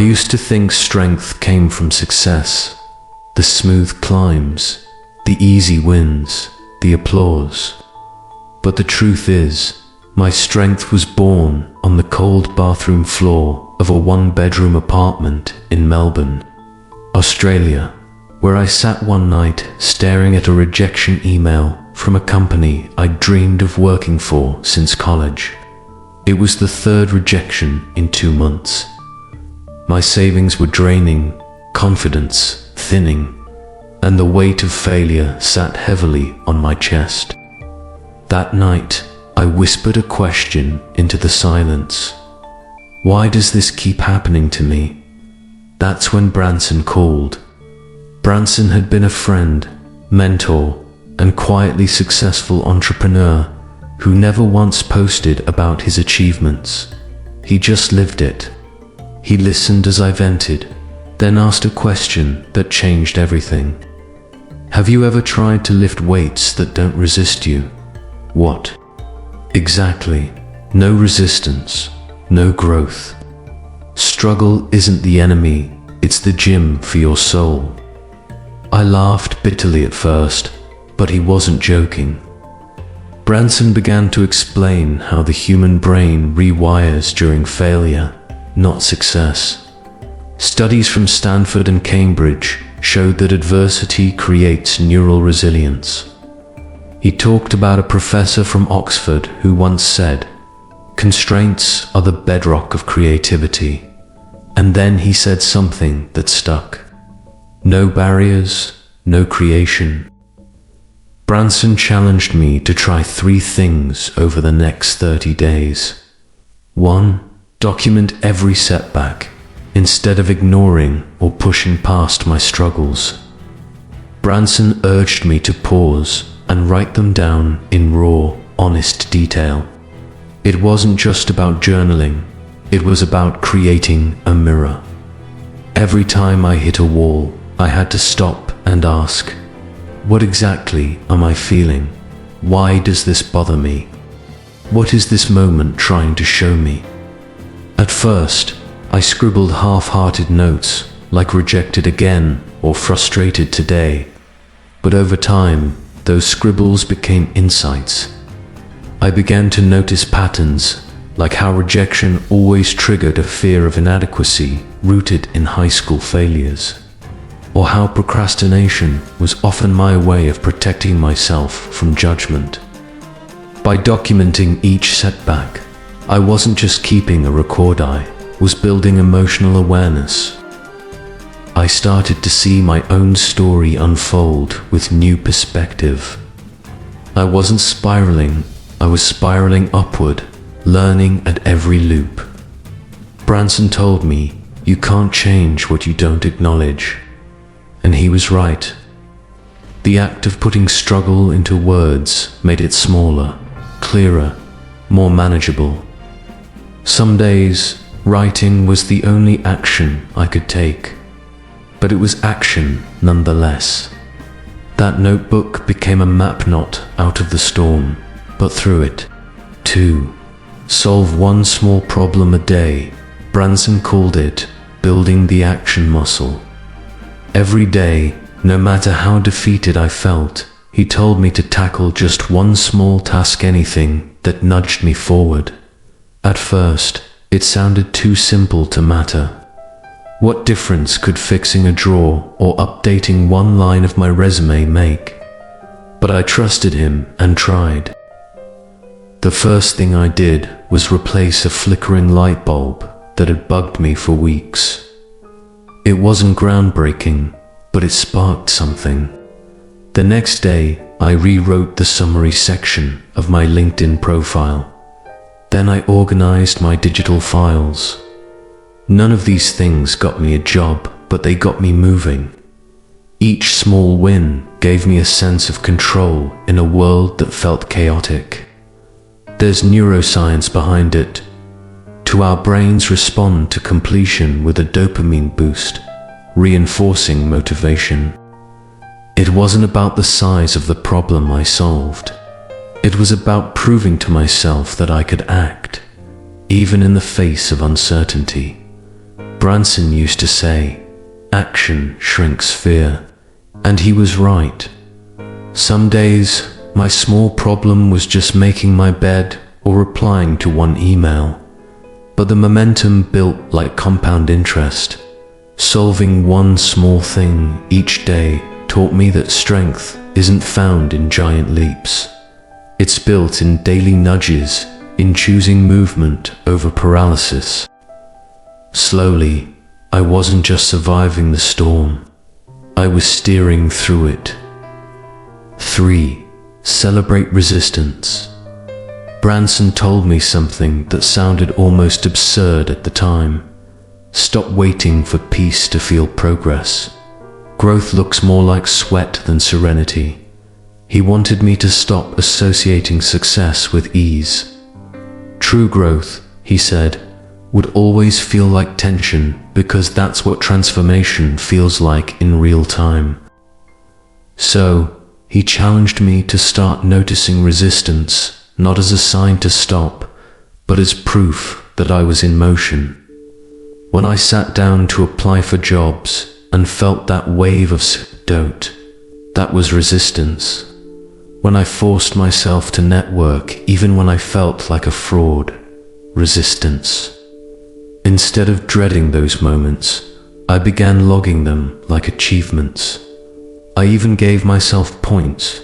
used to think strength came from success, the smooth climbs, the easy wins, the applause. But the truth is, my strength was born on the cold bathroom floor of a one-bedroom apartment in Melbourne, Australia, where I sat one night staring at a rejection email from a company I'd dreamed of working for since college. It was the third rejection in 2 months. My savings were draining, confidence thinning, and the weight of failure sat heavily on my chest. That night, I whispered a question into the silence. Why does this keep happening to me? That's when Branson called. Branson had been a friend, mentor, and quietly successful entrepreneur who never once posted about his achievements. He just lived it. He listened as I vented, then asked a question that changed everything. Have you ever tried to lift weights that don't resist you? What? Exactly. No resistance, no growth. Struggle isn't the enemy, it's the gym for your soul. I laughed bitterly at first, but he wasn't joking. Branson began to explain how the human brain rewires during failure, not success. Studies from Stanford and Cambridge showed that adversity creates neural resilience. He talked about a professor from Oxford who once said, "Constraints are the bedrock of creativity." And then he said something that stuck. No barriers, no creation. Branson challenged me to try 3 things over the next 30 days. 1. Document every setback, instead of ignoring or pushing past my struggles. Branson urged me to pause and write them down in raw, honest detail. It wasn't just about journaling, it was about creating a mirror. Every time I hit a wall, I had to stop and ask, what exactly am I feeling? Why does this bother me? What is this moment trying to show me? At first, I scribbled half-hearted notes like rejected again or frustrated today. But over time, those scribbles became insights. I began to notice patterns, like how rejection always triggered a fear of inadequacy rooted in high school failures, or how procrastination was often my way of protecting myself from judgment. By documenting each setback, I wasn't just keeping a record, I was building emotional awareness. I started to see my own story unfold with new perspective. I wasn't spiraling, I was spiraling upward, learning at every loop. Branson told me, you can't change what you don't acknowledge. And he was right. The act of putting struggle into words made it smaller, clearer, more manageable. Some days, writing was the only action I could take, but it was action nonetheless. That notebook became a map not out of the storm, but through it. 2. Solve one small problem a day. Branson called it building the action muscle. Every day, no matter how defeated I felt, he told me to tackle just one small task, anything that nudged me forward. At first, it sounded too simple to matter. What difference could fixing a drawer or updating one line of my resume make? But I trusted him and tried. The first thing I did was replace a flickering light bulb that had bugged me for weeks. It wasn't groundbreaking, but it sparked something. The next day, I rewrote the summary section of my LinkedIn profile. Then I organized my digital files. None of these things got me a job, but they got me moving. Each small win gave me a sense of control in a world that felt chaotic. There's neuroscience behind it. Our brains respond to completion with a dopamine boost, reinforcing motivation. It wasn't about the size of the problem I solved. It was about proving to myself that I could act, even in the face of uncertainty. Branson used to say, action shrinks fear. And he was right. Some days, my small problem was just making my bed or replying to one email. But the momentum built like compound interest. Solving one small thing each day taught me that strength isn't found in giant leaps. It's built in daily nudges, in choosing movement over paralysis. Slowly, I wasn't just surviving the storm. I was steering through it. 3. Celebrate resistance. Branson told me something that sounded almost absurd at the time. Stop waiting for peace to feel progress. Growth looks more like sweat than serenity. He wanted me to stop associating success with ease. True growth, he said, would always feel like tension because that's what transformation feels like in real time. So, he challenged me to start noticing resistance, not as a sign to stop, but as proof that I was in motion. When I sat down to apply for jobs and felt that wave of doubt, that was resistance. When I forced myself to network even when I felt like a fraud, resistance. Instead of dreading those moments, I began logging them like achievements. I even gave myself points.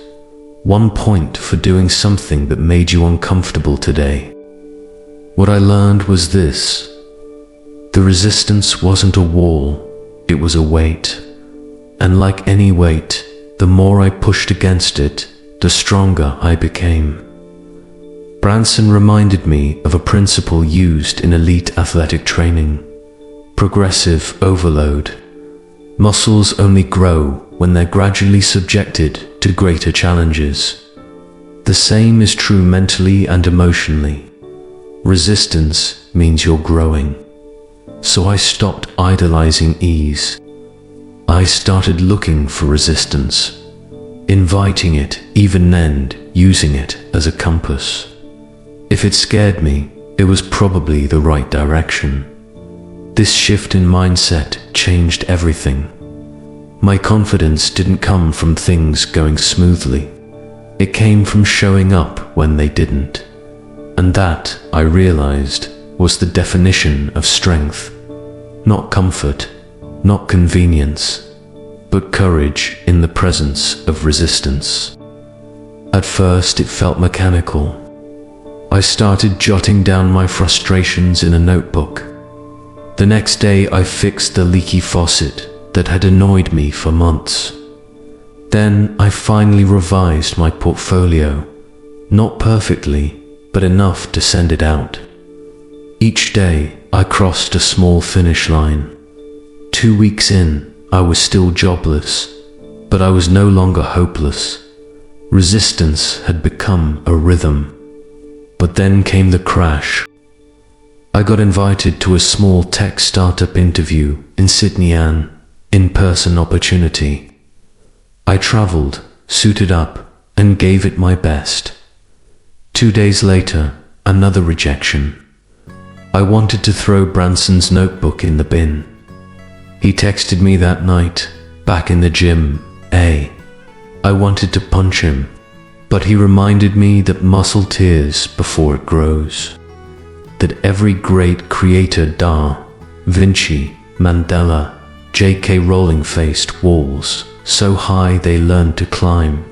1 point for doing something that made you uncomfortable today. What I learned was this. The resistance wasn't a wall, it was a weight. And like any weight, the more I pushed against it, the stronger I became. Branson reminded me of a principle used in elite athletic training. Progressive overload. Muscles only grow when they're gradually subjected to greater challenges. The same is true mentally and emotionally. Resistance means you're growing. So I stopped idolizing ease. I started looking for resistance, inviting it, even then using it as a compass. If it scared me, it was probably the right direction. This shift in mindset changed everything. My confidence didn't come from things going smoothly. It came from showing up when they didn't. And that, I realized, was the definition of strength. Not comfort, not convenience, but courage in the presence of resistance. At first it felt mechanical. I started jotting down my frustrations in a notebook. The next day I fixed the leaky faucet that had annoyed me for months. Then I finally revised my portfolio, not perfectly, but enough to send it out. Each day I crossed a small finish line. 2 weeks in, I was still jobless, but I was no longer hopeless. Resistance had become a rhythm. But then came the crash. I got invited to a small tech startup interview in Sydney, an in-person opportunity. I traveled, suited up, and gave it my best. 2 days later, another rejection. I wanted to throw Branson's notebook in the bin. He texted me that night, back in the gym, I wanted to punch him, but he reminded me that muscle tears before it grows. That every great creator, Da Vinci, Mandela, J.K. Rowling faced walls so high they learned to climb.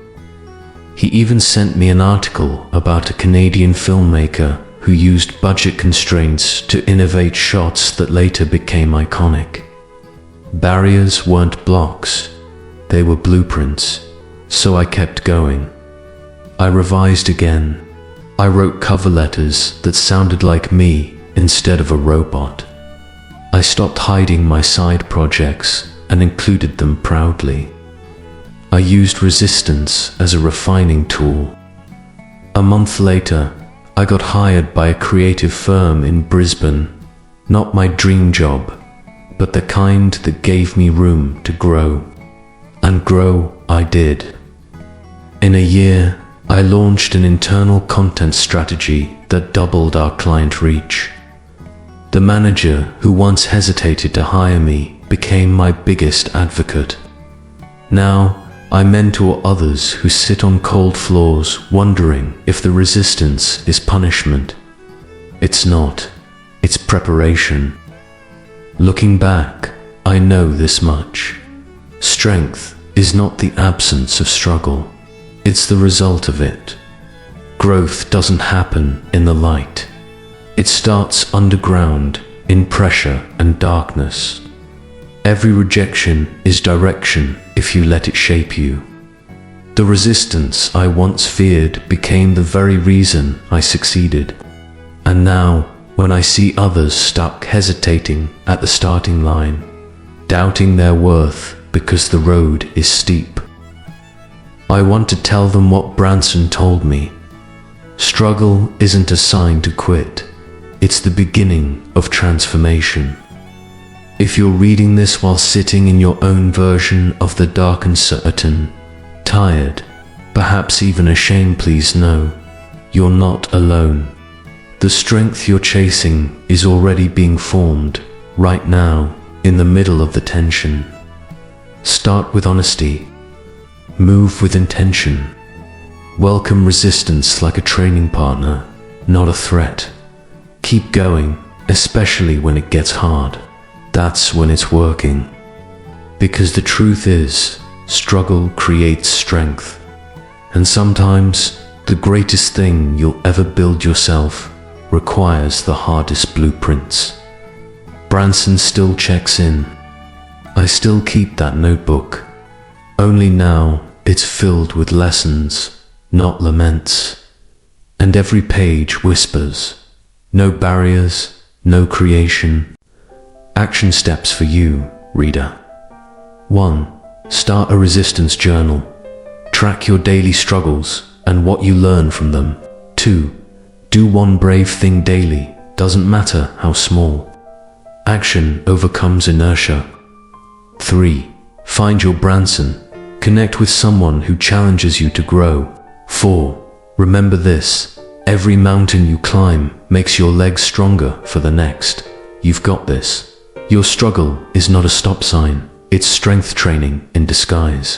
He even sent me an article about a Canadian filmmaker who used budget constraints to innovate shots that later became iconic. Barriers weren't blocks, they were blueprints, so I kept going. I revised again. I wrote cover letters that sounded like me instead of a robot. I stopped hiding my side projects and included them proudly. I used resistance as a refining tool. A month later, I got hired by a creative firm in Brisbane. Not my dream job, but the kind that gave me room to grow. And grow I did. In a year, I launched an internal content strategy that doubled our client reach. The manager who once hesitated to hire me became my biggest advocate. Now, I mentor others who sit on cold floors wondering if the resistance is punishment. It's not. It's preparation. Looking back, I know this much. Strength is not the absence of struggle. It's the result of it. Growth doesn't happen in the light. It starts underground, in pressure and darkness. Every rejection is direction if you let it shape you. The resistance I once feared became the very reason I succeeded. And now, when I see others stuck hesitating at the starting line, doubting their worth because the road is steep, I want to tell them what Branson told me. Struggle isn't a sign to quit. It's the beginning of transformation. If you're reading this while sitting in your own version of the dark and uncertain, tired, perhaps even ashamed, please know, you're not alone. The strength you're chasing is already being formed, right now, in the middle of the tension. Start with honesty. Move with intention. Welcome resistance like a training partner, not a threat. Keep going, especially when it gets hard. That's when it's working. Because the truth is, struggle creates strength. And sometimes, the greatest thing you'll ever build yourself requires the hardest blueprints. Branson still checks in. I still keep that notebook. Only now, it's filled with lessons, not laments. And every page whispers. No barriers, no creation. Action steps for you, reader. 1. Start a resistance journal. Track your daily struggles and what you learn from them. 2. Do one brave thing daily, doesn't matter how small. Action overcomes inertia. 3. Find your Branson. Connect with someone who challenges you to grow. 4. Remember this, every mountain you climb makes your legs stronger for the next. You've got this. Your struggle is not a stop sign, it's strength training in disguise.